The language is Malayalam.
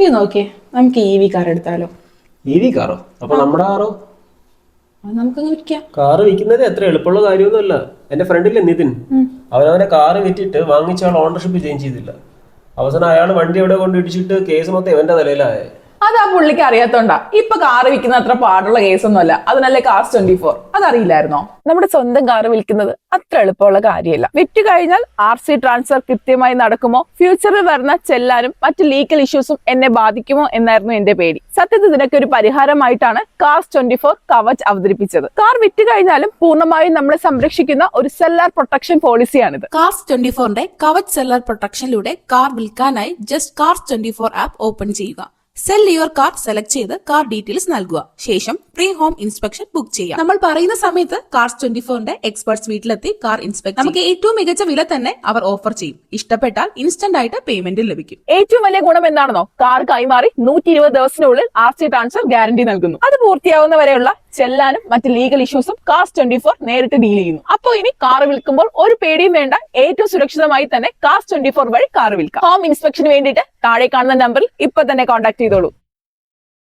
ഇത് നോക്കിയേ, നമുക്ക് EV കാർ എടുത്താലോ? EV കാറോ? അപ്പൊ നമ്മുടെ കാറോ? നമുക്കങ്ങ് വിൽക്കാം. കാറ് വിൽക്കുന്നത് എത്ര എളുപ്പമുള്ള കാര്യമൊന്നുമല്ല. എന്റെ ഫ്രണ്ടില്ലേ നിതിൻ, അവനവനെ കാറ് വിറ്റിട്ട് വാങ്ങിച്ച ആൾ ഓണർഷിപ്പ് ചേഞ്ച് ചെയ്തില്ല. അവസാനം അയാൾ വണ്ടി എവിടെ കൊണ്ട് ഇടിച്ചിട്ട് കേസ് മൊത്തം ഇവന്റെ നിലയിലായേ. അത് ആ പുള്ളിക്ക് അറിയാത്തോണ്ടാ. ഇപ്പൊ കാറ് വിൽക്കുന്ന അത്ര പാടുള്ള കേസൊന്നുമല്ല. അതിനല്ലേ കാർസ് 24. അതറിയില്ലായിരുന്നോ? നമ്മുടെ സ്വന്തം കാറ് വിൽക്കുന്നത് അത്ര എളുപ്പമുള്ള കാര്യമല്ല. വിറ്റ് കഴിഞ്ഞാൽ RC ട്രാൻസ്ഫർ കൃത്യമായി നടക്കുമോ, ഫ്യൂച്ചറിൽ വരുന്ന ചെല്ലാനും മറ്റ് ലീഗൽ ഇഷ്യൂസും എന്നെ ബാധിക്കുമോ എന്നായിരുന്നു എന്റെ പേടി. സത്യത്തിൽ ഇതിനൊക്കെ ഒരു പരിഹാരമായിട്ടാണ് കാർസ് 24 കവച് അവതരിപ്പിച്ചത്. കാർ വിറ്റ് കഴിഞ്ഞാലും പൂർണ്ണമായും നമ്മളെ സംരക്ഷിക്കുന്ന ഒരു സെല്ലർ പ്രൊട്ടക്ഷൻ പോളിസിയാണിത്. കാർസ് 24ന്റെ കവച് സെല്ലർ പ്രൊട്ടക്ഷനിലൂടെ കാർ വിൽക്കാനായി ജസ്റ്റ് കാർസ് 24 ആപ്പ് ഓപ്പൺ ചെയ്യുക. സെൽ യുവർ കാർ സെലക്ട് ചെയ്ത് കാർ ഡീറ്റെയിൽസ് നൽകുക. ശേഷം പ്രീ ഹോം ഇൻസ്പെക്ഷൻ ബുക്ക് ചെയ്യാം. നമ്മൾ പറയുന്ന സമയത്ത് കാർസ് 24ന്റെ എക്സ്പെർട്സ് വീട്ടിലെത്തി കാർ ഇൻസ്പെക്ട് നമുക്ക് ഏറ്റവും മികച്ച വില തന്നെ അവർ ഓഫർ ചെയ്യും. ഇഷ്ടപ്പെട്ടാൽ ഇൻസ്റ്റന്റ് ആയിട്ട് പേയ്മെന്റ് ലഭിക്കും. ഏറ്റവും വലിയ ഗുണം എന്താണെന്നോ? കാർ കൈമാറി 120 ദിവസത്തിനുള്ളിൽ RC ട്രാൻസ്ഫർ ഗ്യാരണ്ടി നൽകുന്നു. അത് പൂർത്തിയാവുന്നവരെയുള്ള ചെല്ലാനും മറ്റ് ലീഗൽ ഇഷ്യൂസും കാർസ് 24 നേരിട്ട് ഡീൽ ചെയ്യുന്നു. അപ്പോൾ ഇനി കാർ വിൽക്കുമ്പോൾ ഒരു പേടിയും വേണ്ട. ഏറ്റവും സുരക്ഷിതമായി തന്നെ കാർസ് 24 വഴി കാർ വിൽക്കാം. ഹോം ഇൻസ്പെക്ഷന് വേണ്ടിയിട്ട് താഴെ കാണുന്ന നമ്പറിൽ ഇപ്പൊ തന്നെ കോൺടാക്ട് ചെയ്തോളൂ.